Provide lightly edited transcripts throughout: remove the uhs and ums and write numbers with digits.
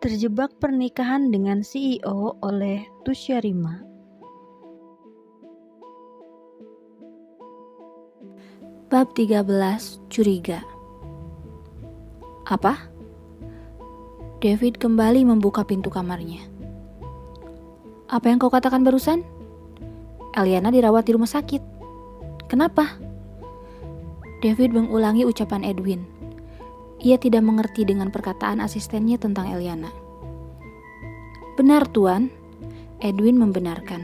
Terjebak pernikahan dengan CEO oleh Tusya Rima. Bab 13. Curiga. Apa? David kembali membuka pintu kamarnya. Apa yang kau katakan barusan? Eliana dirawat di rumah sakit. Kenapa? David mengulangi ucapan Edwin. Ia tidak mengerti dengan perkataan asistennya tentang Eliana. Benar, Tuan. Edwin membenarkan.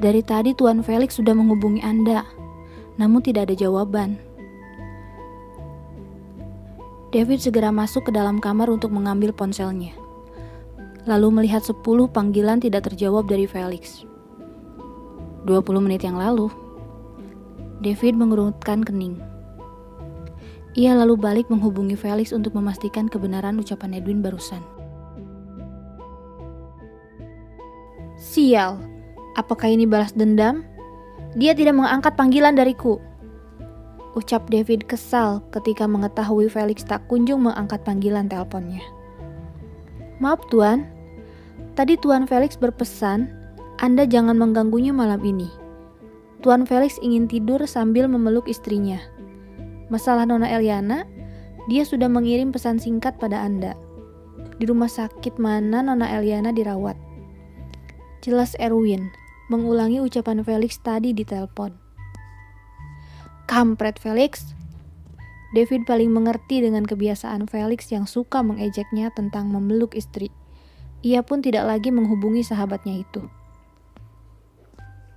Dari tadi Tuan Felix sudah menghubungi Anda, namun tidak ada jawaban. David segera masuk ke dalam kamar untuk mengambil ponselnya. Lalu melihat 10 panggilan tidak terjawab dari Felix. 20 menit yang lalu, David mengerutkan kening. Ia lalu balik menghubungi Felix untuk memastikan kebenaran ucapan Edwin barusan. Sial, apakah ini balas dendam? Dia tidak mengangkat panggilan dariku. Ucap David kesal ketika mengetahui Felix tak kunjung mengangkat panggilan teleponnya. Maaf Tuan, tadi Tuan Felix berpesan Anda jangan mengganggunya malam ini. Tuan Felix ingin tidur sambil memeluk istrinya. Masalah Nona Eliana, dia sudah mengirim pesan singkat pada Anda. Di rumah sakit mana Nona Eliana dirawat? Jelas Erwin mengulangi ucapan Felix tadi di telepon. Kampret Felix. David paling mengerti dengan kebiasaan Felix yang suka mengejeknya tentang memeluk istri. Ia pun tidak lagi menghubungi sahabatnya itu.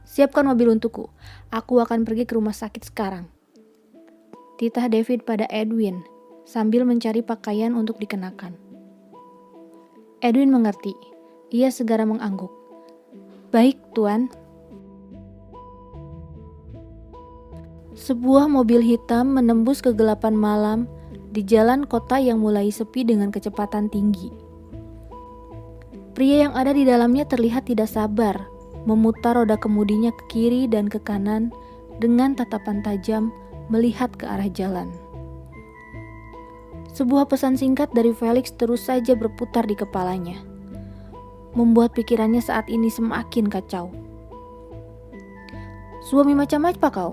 Siapkan mobil untukku. Aku akan pergi ke rumah sakit sekarang. Titah David pada Edwin sambil mencari pakaian untuk dikenakan. Edwin mengerti. Ia segera mengangguk. Baik, Tuan. Sebuah mobil hitam menembus kegelapan malam di jalan kota yang mulai sepi dengan kecepatan tinggi. Pria yang ada di dalamnya terlihat tidak sabar, memutar roda kemudinya ke kiri dan ke kanan dengan tatapan tajam melihat ke arah jalan. Sebuah pesan singkat dari Felix terus saja berputar di kepalanya, membuat pikirannya saat ini semakin kacau. Suami macam apa kau?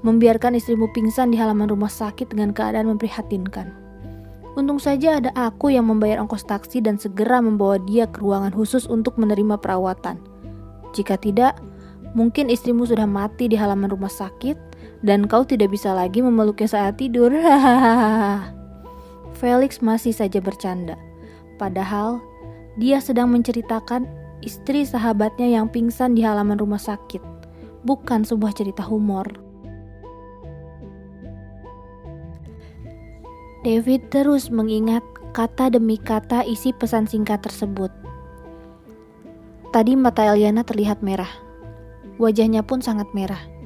Membiarkan istrimu pingsan di halaman rumah sakit dengan keadaan memprihatinkan. Untung saja ada aku yang membayar ongkos taksi dan segera membawa dia ke ruangan khusus untuk menerima perawatan. Jika tidak, mungkin istrimu sudah mati di halaman rumah sakit dan kau tidak bisa lagi memeluknya saat tidur. Felix masih saja bercanda. Padahal dia sedang menceritakan istri sahabatnya yang pingsan di halaman rumah sakit, bukan sebuah cerita humor. David terus mengingat kata demi kata isi pesan singkat tersebut. Tadi mata Eliana terlihat merah. Wajahnya pun sangat merah.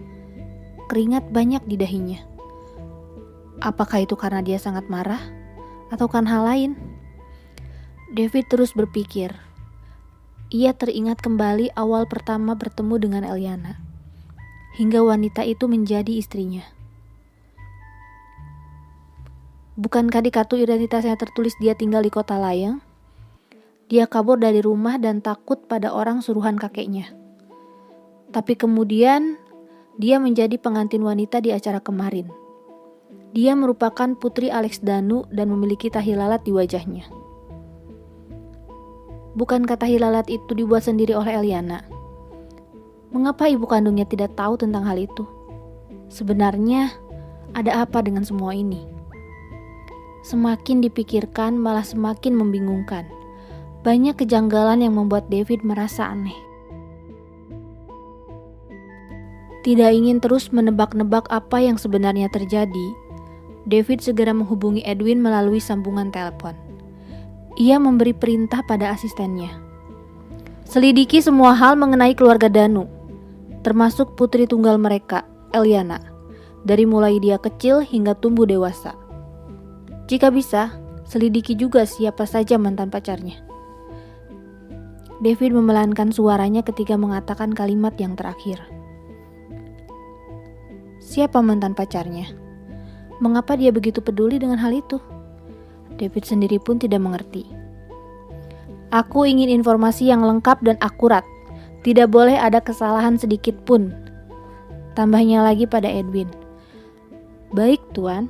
Keringat banyak di dahinya. Apakah itu karena dia sangat marah? Atau karena hal lain? David terus berpikir. Ia teringat kembali awal pertama bertemu dengan Eliana. Hingga wanita itu menjadi istrinya. Bukankah di kartu identitasnya tertulis dia tinggal di kota Layang? Dia kabur dari rumah dan takut pada orang suruhan kakeknya. Tapi kemudian dia menjadi pengantin wanita di acara kemarin. Dia merupakan putri Alex Danu dan memiliki tahi lalat di wajahnya. Bukankah tahi lalat itu dibuat sendiri oleh Eliana? Mengapa ibu kandungnya tidak tahu tentang hal itu? Sebenarnya ada apa dengan semua ini? Semakin dipikirkan malah semakin membingungkan. Banyak kejanggalan yang membuat David merasa aneh. Tidak ingin terus menebak-nebak apa yang sebenarnya terjadi, David segera menghubungi Edwin melalui sambungan telepon. Ia memberi perintah pada asistennya. Selidiki semua hal mengenai keluarga Danu, termasuk putri tunggal mereka, Eliana, dari mulai dia kecil hingga tumbuh dewasa. Jika bisa, selidiki juga siapa saja mantan pacarnya. David memelankan suaranya ketika mengatakan kalimat yang terakhir. Siapa mantan pacarnya? Mengapa dia begitu peduli dengan hal itu? David sendiri pun tidak mengerti. Aku ingin informasi yang lengkap dan akurat. Tidak boleh ada kesalahan sedikit pun. Tambahnya lagi pada Edwin. Baik, Tuan.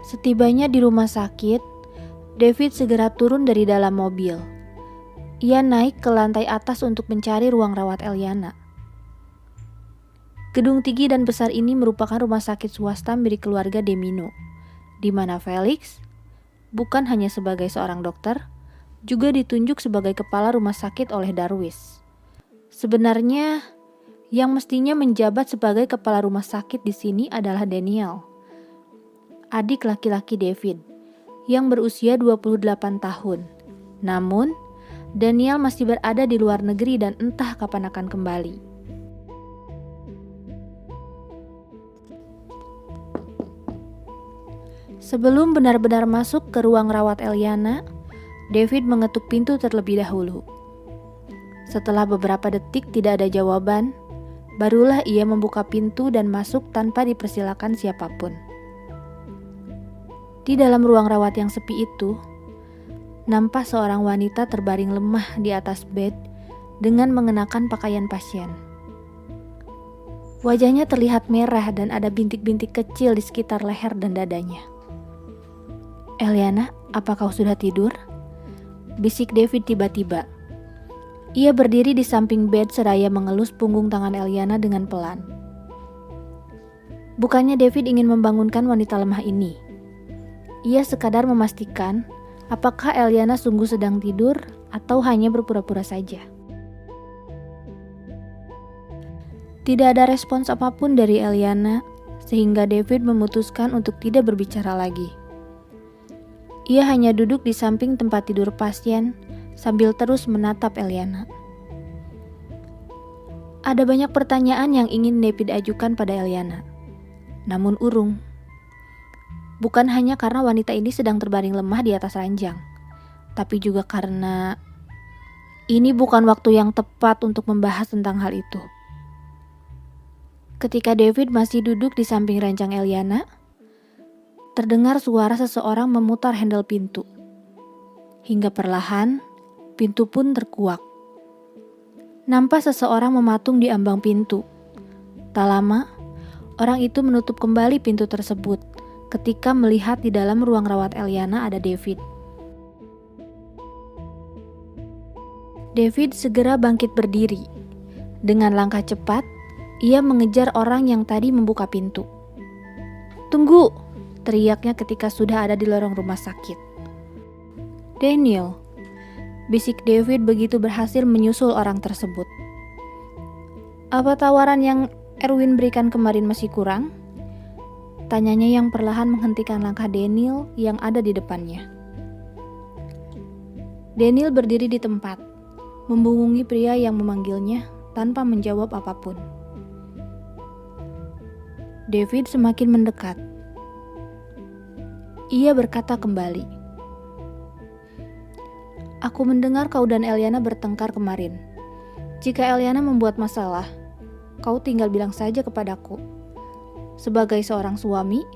Setibanya di rumah sakit, David segera turun dari dalam mobil. Ia naik ke lantai atas untuk mencari ruang rawat Eliana. Gedung tinggi dan besar ini merupakan rumah sakit swasta milik keluarga Demino, di mana Felix bukan hanya sebagai seorang dokter, juga ditunjuk sebagai kepala rumah sakit oleh Darwis. Sebenarnya, yang mestinya menjabat sebagai kepala rumah sakit di sini adalah Daniel, adik laki-laki David, yang berusia 28 tahun. Namun, Daniel masih berada di luar negeri dan entah kapan akan kembali. Sebelum benar-benar masuk ke ruang rawat Eliana, David mengetuk pintu terlebih dahulu. Setelah beberapa detik tidak ada jawaban, barulah ia membuka pintu dan masuk tanpa dipersilakan siapapun. Di dalam ruang rawat yang sepi itu, nampak seorang wanita terbaring lemah di atas bed dengan mengenakan pakaian pasien. Wajahnya terlihat merah dan ada bintik-bintik kecil di sekitar leher dan dadanya. "Eliana, apa kau sudah tidur?" bisik David tiba-tiba. Ia berdiri di samping bed seraya mengelus punggung tangan Eliana dengan pelan. Bukannya David ingin membangunkan wanita lemah ini. Ia sekadar memastikan apakah Eliana sungguh sedang tidur atau hanya berpura-pura saja. Tidak ada respons apapun dari Eliana, sehingga David memutuskan untuk tidak berbicara lagi. Ia hanya duduk di samping tempat tidur pasien sambil terus menatap Eliana. Ada banyak pertanyaan yang ingin David ajukan pada Eliana, namun urung. Bukan hanya karena wanita ini sedang terbaring lemah di atas ranjang, tapi juga karena ini bukan waktu yang tepat untuk membahas tentang hal itu. Ketika David masih duduk di samping ranjang Eliana, terdengar suara seseorang memutar handle pintu. Hingga perlahan, pintu pun terkuak. Nampak seseorang mematung di ambang pintu. Tak lama, orang itu menutup kembali pintu tersebut ketika melihat di dalam ruang rawat Eliana ada David. David segera bangkit berdiri. Dengan langkah cepat, ia mengejar orang yang tadi membuka pintu. "Tunggu!" teriaknya ketika sudah ada di lorong rumah sakit. "Daniel," bisik David begitu berhasil menyusul orang tersebut. "Apa tawaran yang Erwin berikan kemarin masih kurang?" tanyanya yang perlahan menghentikan langkah Daniel yang ada di depannya. Daniel berdiri di tempat, membungkungi pria yang memanggilnya tanpa menjawab apapun. David semakin mendekat. Ia berkata kembali, "Aku mendengar kau dan Eliana bertengkar kemarin. Jika Eliana membuat masalah, kau tinggal bilang saja kepadaku. Sebagai seorang suami,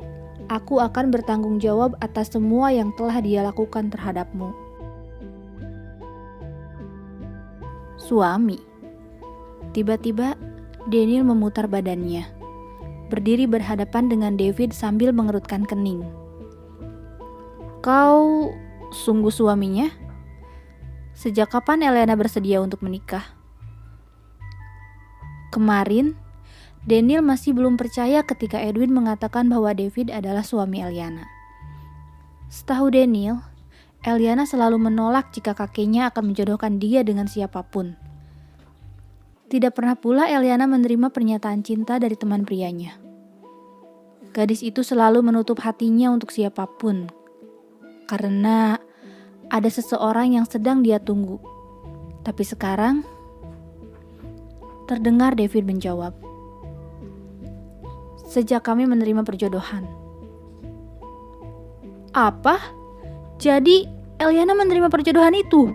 aku akan bertanggung jawab atas semua yang telah dia lakukan terhadapmu." Suami. Tiba-tiba, Daniel memutar badannya, berdiri berhadapan dengan David sambil mengerutkan kening. "Kau sungguh suaminya? Sejak kapan Eliana bersedia untuk menikah?" Kemarin, Daniel masih belum percaya ketika Edwin mengatakan bahwa David adalah suami Eliana. Setahu Daniel, Eliana selalu menolak jika kakeknya akan menjodohkan dia dengan siapapun. Tidak pernah pula Eliana menerima pernyataan cinta dari teman prianya. Gadis itu selalu menutup hatinya untuk siapapun, karena ada seseorang yang sedang dia tunggu. Tapi sekarang, terdengar David menjawab, "Sejak kami menerima perjodohan." "Apa? Jadi Eliana menerima perjodohan itu?"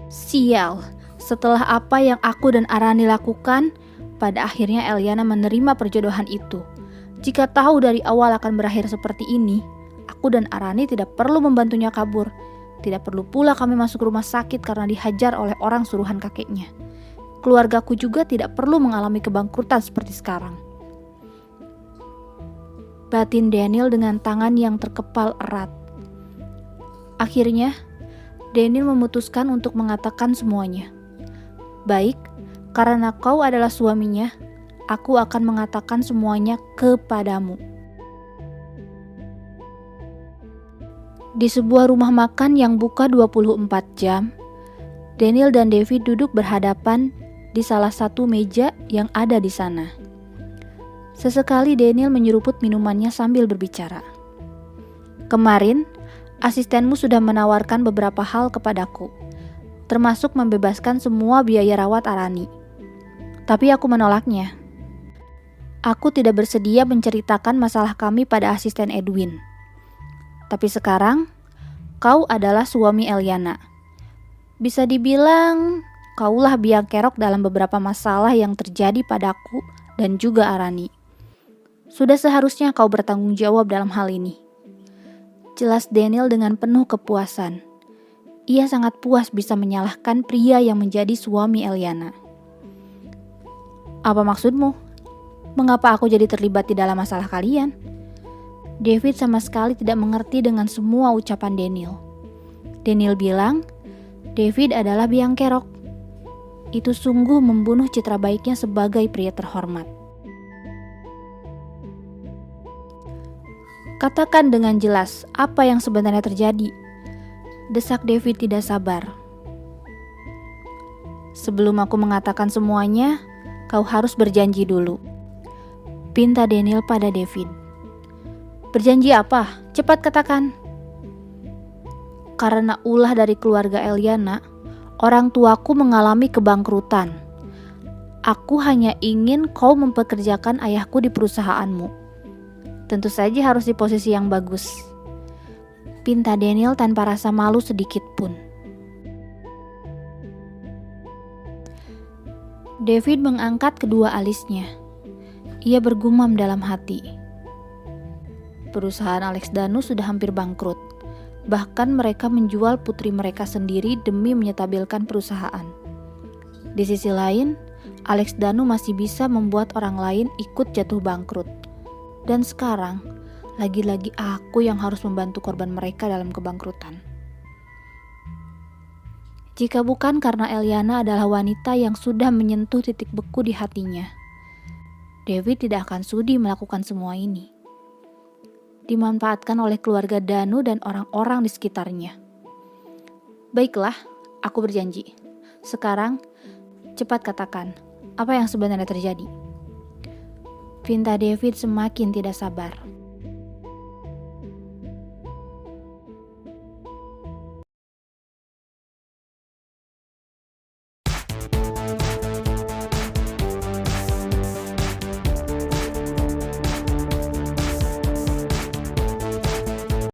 "Sial, setelah apa yang aku dan Arani lakukan, Pada akhirnya Eliana menerima perjodohan itu. Jika tahu dari awal akan berakhir seperti ini, aku dan Arani tidak perlu membantunya kabur. Tidak perlu pula kami masuk rumah sakit karena dihajar oleh orang suruhan kakeknya. Keluargaku juga tidak perlu mengalami kebangkrutan seperti sekarang. Batin Daniel dengan tangan yang terkepal erat. Akhirnya, Daniel memutuskan untuk mengatakan semuanya. Baik, karena kau adalah suaminya, aku akan mengatakan semuanya kepadamu. Di sebuah rumah makan yang buka 24 jam, Daniel dan David duduk berhadapan di salah satu meja yang ada di sana. Sesekali Daniel menyeruput minumannya sambil berbicara. Kemarin, asistenmu sudah menawarkan beberapa hal kepadaku, termasuk membebaskan semua biaya rawat Arani. Tapi aku menolaknya. Aku tidak bersedia menceritakan masalah kami pada asisten Edwin. Tapi sekarang, kau adalah suami Eliana. Bisa dibilang, kaulah biang kerok dalam beberapa masalah yang terjadi padaku dan juga Arani. Sudah seharusnya kau bertanggung jawab dalam hal ini. Jelas Daniel dengan penuh kepuasan. Ia sangat puas bisa menyalahkan pria yang menjadi suami Eliana. Apa maksudmu? Mengapa aku jadi terlibat di dalam masalah kalian? David sama sekali tidak mengerti dengan semua ucapan Daniel. Daniel bilang, David adalah biang kerok. Itu sungguh membunuh citra baiknya sebagai pria terhormat. Katakan dengan jelas apa yang sebenarnya terjadi. Desak David tidak sabar. Sebelum aku mengatakan semuanya, kau harus berjanji dulu. Pinta Daniel pada David. Berjanji apa? Cepat katakan. Karena ulah dari keluarga Eliana, orang tuaku mengalami kebangkrutan. Aku hanya ingin kau mempekerjakan ayahku di perusahaanmu. Tentu saja harus di posisi yang bagus. Pinta Daniel tanpa rasa malu sedikit pun. David mengangkat kedua alisnya. Ia bergumam dalam hati. Perusahaan Alex Danu sudah hampir bangkrut. Bahkan mereka menjual putri mereka sendiri demi menyetabilkan perusahaan. Di sisi lain, Alex Danu masih bisa membuat orang lain ikut jatuh bangkrut. Dan sekarang, lagi-lagi aku yang harus membantu korban mereka dalam kebangkrutan. Jika bukan karena Eliana adalah wanita yang sudah menyentuh titik beku di hatinya, David tidak akan sudi melakukan semua ini. Dimanfaatkan oleh keluarga Danu dan orang-orang di sekitarnya. Baiklah, aku berjanji. Sekarang, cepat katakan, apa yang sebenarnya terjadi? Pinta David semakin tidak sabar.